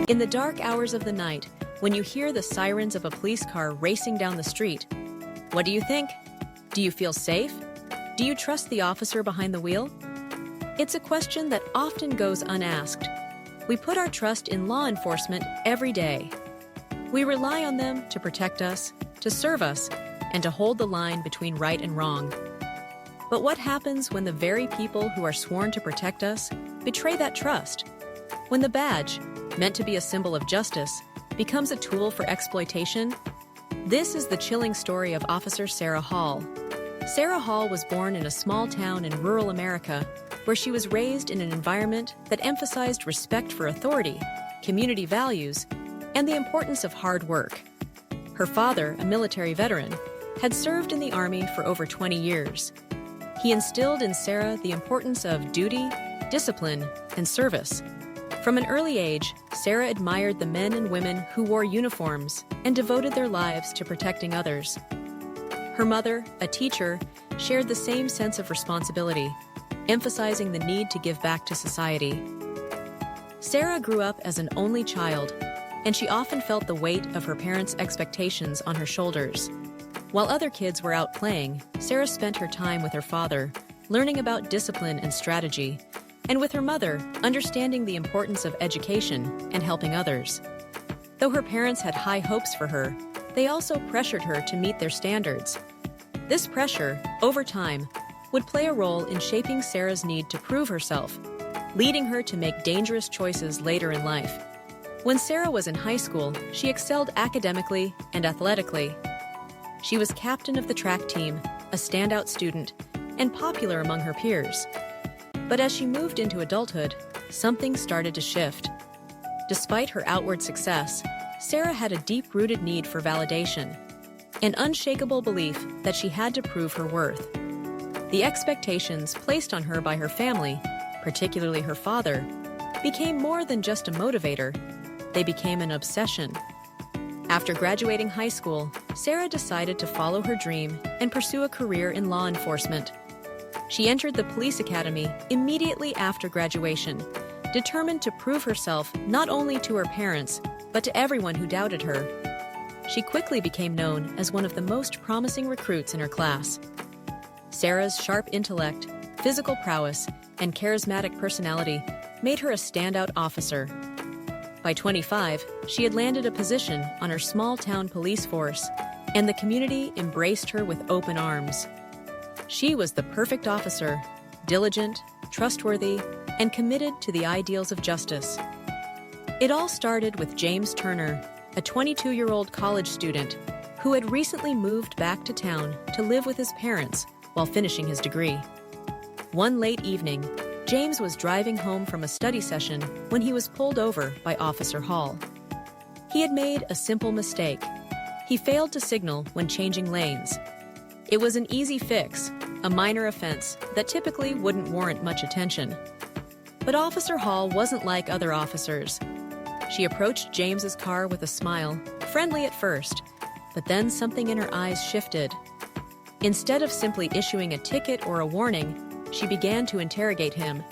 In the dark hours of the night, when you hear the sirens of a police car racing down the street, what do you think? Do you feel safe? Do you trust the officer behind the wheel? It's a question that often goes unasked. We put our trust in law enforcement every day. We rely on them to protect us, to serve us, and to hold the line between right and wrong. But what happens when the very people who are sworn to protect us betray that trust? When the badge, meant to be a symbol of justice, becomes a tool for exploitation? This is the chilling story of Officer Sarah Hall. Sarah Hall was born in a small town in rural America, where she was raised in an environment that emphasized respect for authority, community values, and the importance of hard work. Her father, a military veteran, had served in the Army for over 20 years. He instilled in Sarah the importance of duty, discipline, and service. From an early age, Sarah admired the men and women who wore uniforms and devoted their lives to protecting others. Her mother, a teacher, shared the same sense of responsibility, emphasizing the need to give back to society. Sarah grew up as an only child, and she often felt the weight of her parents' expectations on her shoulders. While other kids were out playing, Sarah spent her time with her father, learning about discipline and strategy, and with her mother, understanding the importance of education and helping others. Though her parents had high hopes for her, they also pressured her to meet their standards. This pressure, over time, would play a role in shaping Sarah's need to prove herself, leading her to make dangerous choices later in life. When Sarah was in high school, she excelled academically and athletically. She was captain of the track team, a standout student, and popular among her peers. But as she moved into adulthood, something started to shift. Despite her outward success, Sarah had a deep-rooted need for validation, an unshakable belief that she had to prove her worth. The expectations placed on her by her family, particularly her father, became more than just a motivator. They became an obsession. After graduating high school, Sarah decided to follow her dream and pursue a career in law enforcement. She entered the police academy immediately after graduation, determined to prove herself not only to her parents, but to everyone who doubted her. She quickly became known as one of the most promising recruits in her class. Sarah's sharp intellect, physical prowess, and charismatic personality made her a standout officer. By 25, she had landed a position on her small-town police force, and the community embraced her with open arms. She was the perfect officer, diligent, trustworthy, and committed to the ideals of justice. It all started with James Turner, a 22-year-old college student who had recently moved back to town to live with his parents while finishing his degree. One late evening, James was driving home from a study session when he was pulled over by Officer Hall. He had made a simple mistake. He failed to signal when changing lanes. It was an easy fix, a minor offense that typically wouldn't warrant much attention. But Officer Hall wasn't like other officers. She approached James's car with a smile, friendly at first, but then something in her eyes shifted. Instead of simply issuing a ticket or a warning, she began to interrogate him.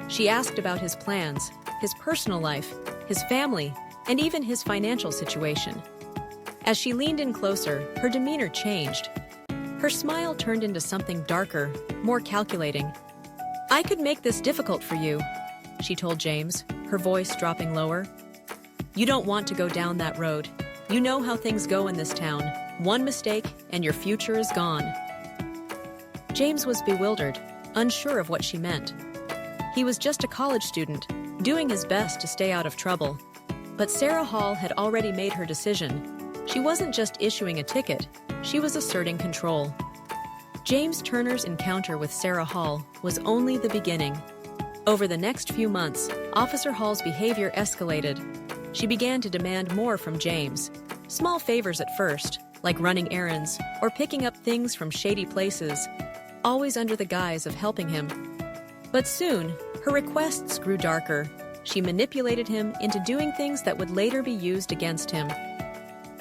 She asked about his plans, his personal life, his family, and even his financial situation. As she leaned in closer, her demeanor changed. Her smile turned into something darker, more calculating. "I could make this difficult for you," she told James, her voice dropping lower. "You don't want to go down that road. You know how things go in this town. One mistake, and your future is gone." James was bewildered, unsure of what she meant. He was just a college student, doing his best to stay out of trouble. But Sarah Hall had already made her decision. She wasn't just issuing a ticket, she was asserting control. James Turner's encounter with Sarah Hall was only the beginning. Over the next few months, Officer Hall's behavior escalated. She began to demand more from James. Small favors at first, like running errands or picking up things from shady places, always under the guise of helping him. But soon, her requests grew darker. She manipulated him into doing things that would later be used against him.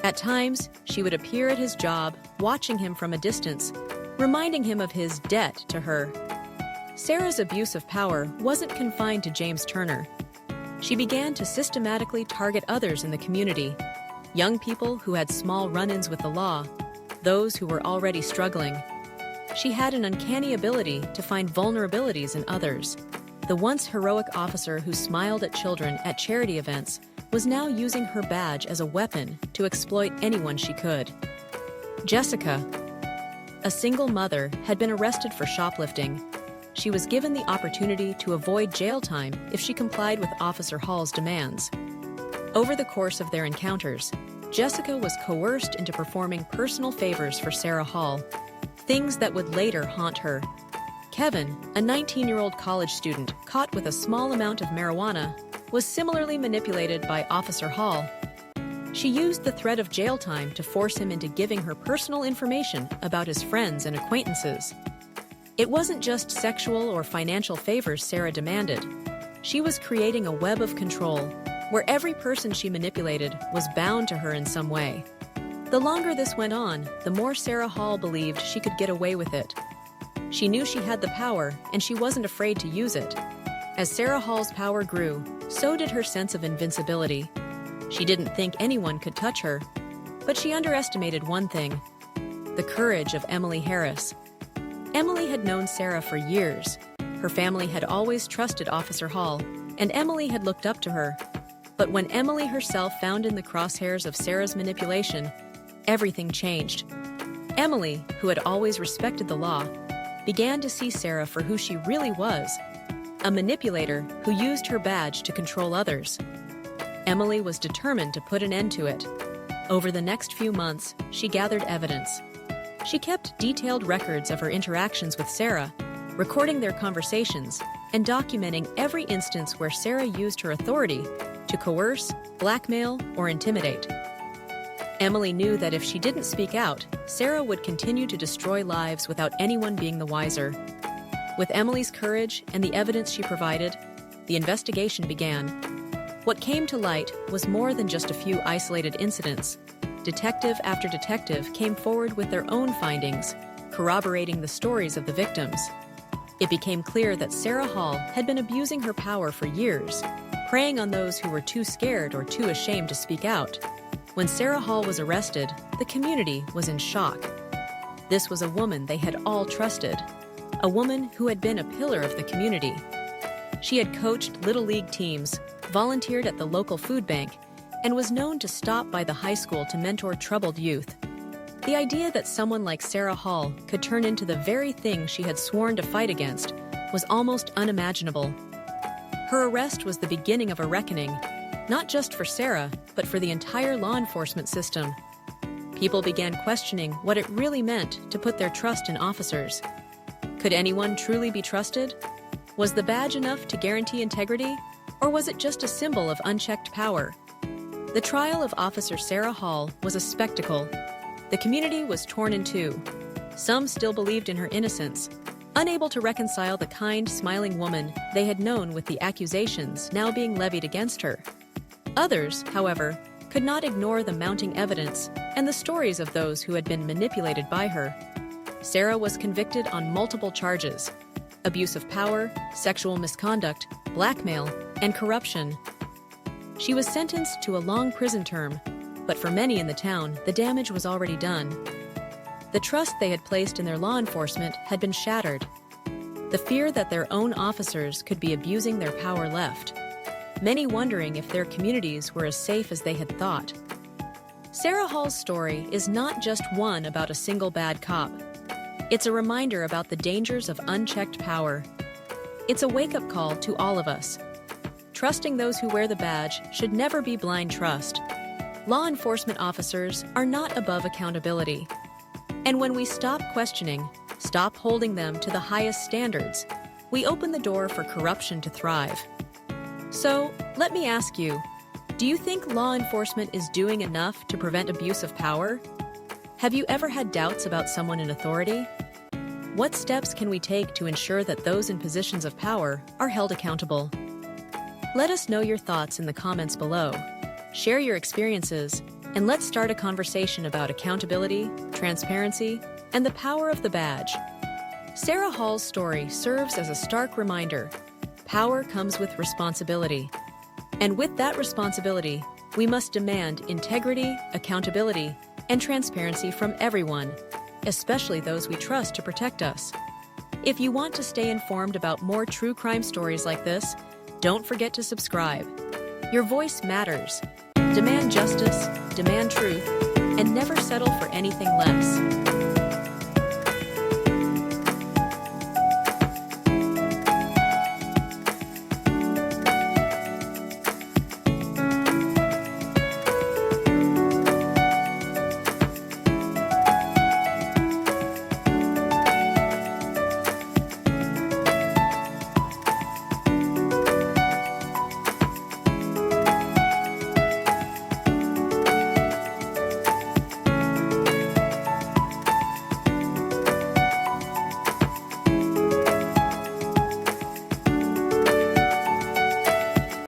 At times, she would appear at his job, watching him from a distance, reminding him of his debt to her. Sarah's abuse of power wasn't confined to James Turner. She began to systematically target others in the community, young people who had small run-ins with the law, those who were already struggling. She had an uncanny ability to find vulnerabilities in others. The once heroic officer who smiled at children at charity events was now using her badge as a weapon to exploit anyone she could. Jessica, a single mother, had been arrested for shoplifting. She was given the opportunity to avoid jail time if she complied with Officer Hall's demands. Over the course of their encounters, Jessica was coerced into performing personal favors for Sarah Hall, things that would later haunt her. Kevin, a 19-year-old college student caught with a small amount of marijuana, was similarly manipulated by Officer Hall. She used the threat of jail time to force him into giving her personal information about his friends and acquaintances. It wasn't just sexual or financial favors Sarah demanded. She was creating a web of control, where every person she manipulated was bound to her in some way. The longer this went on, the more Sarah Hall believed she could get away with it. She knew she had the power, and she wasn't afraid to use it. As Sarah Hall's power grew, so did her sense of invincibility. She didn't think anyone could touch her, but she underestimated one thing: the courage of Emily Harris. Emily had known Sarah for years. Her family had always trusted Officer Hall, and Emily had looked up to her. But when Emily herself found in the crosshairs of Sarah's manipulation, everything changed. Emily, who had always respected the law, began to see Sarah for who she really was: a manipulator who used her badge to control others. Emily was determined to put an end to it. Over the next few months, she gathered evidence. She kept detailed records of her interactions with Sarah, recording their conversations and documenting every instance where Sarah used her authority to coerce, blackmail, or intimidate. Emily knew that if she didn't speak out, Sarah would continue to destroy lives without anyone being the wiser. With Emily's courage and the evidence she provided, the investigation began. What came to light was more than just a few isolated incidents. Detective after detective came forward with their own findings, corroborating the stories of the victims. It became clear that Sarah Hall had been abusing her power for years, preying on those who were too scared or too ashamed to speak out. When Sarah Hall was arrested, the community was in shock. This was a woman they had all trusted, a woman who had been a pillar of the community. She had coached Little League teams, volunteered at the local food bank, and was known to stop by the high school to mentor troubled youth. The idea that someone like Sarah Hall could turn into the very thing she had sworn to fight against was almost unimaginable. Her arrest was the beginning of a reckoning, not just for Sarah, but for the entire law enforcement system. People began questioning what it really meant to put their trust in officers. Could anyone truly be trusted? Was the badge enough to guarantee integrity, or was it just a symbol of unchecked power? The trial of Officer Sarah Hall was a spectacle. The community was torn in two. Some still believed in her innocence, unable to reconcile the kind, smiling woman they had known with the accusations now being levied against her. Others, however, could not ignore the mounting evidence and the stories of those who had been manipulated by her. Sarah was convicted on multiple charges: abuse of power, sexual misconduct, blackmail, and corruption. She was sentenced to a long prison term, but for many in the town, the damage was already done. The trust they had placed in their law enforcement had been shattered. The fear that their own officers could be abusing their power left, many wondering if their communities were as safe as they had thought. Sarah Hall's story is not just one about a single bad cop. It's a reminder about the dangers of unchecked power. It's a wake-up call to all of us. Trusting those who wear the badge should never be blind trust. Law enforcement officers are not above accountability. And when we stop questioning, stop holding them to the highest standards, we open the door for corruption to thrive. So, let me ask you, do you think law enforcement is doing enough to prevent abuse of power? Have you ever had doubts about someone in authority? What steps can we take to ensure that those in positions of power are held accountable? Let us know your thoughts in the comments below. Share your experiences, and let's start a conversation about accountability, transparency, and the power of the badge. Sarah Hall's story serves as a stark reminder: power comes with responsibility. And with that responsibility, we must demand integrity, accountability, and transparency from everyone, especially those we trust to protect us. If you want to stay informed about more true crime stories like this, don't forget to subscribe. Your voice matters. Demand justice, demand truth, and never settle for anything less.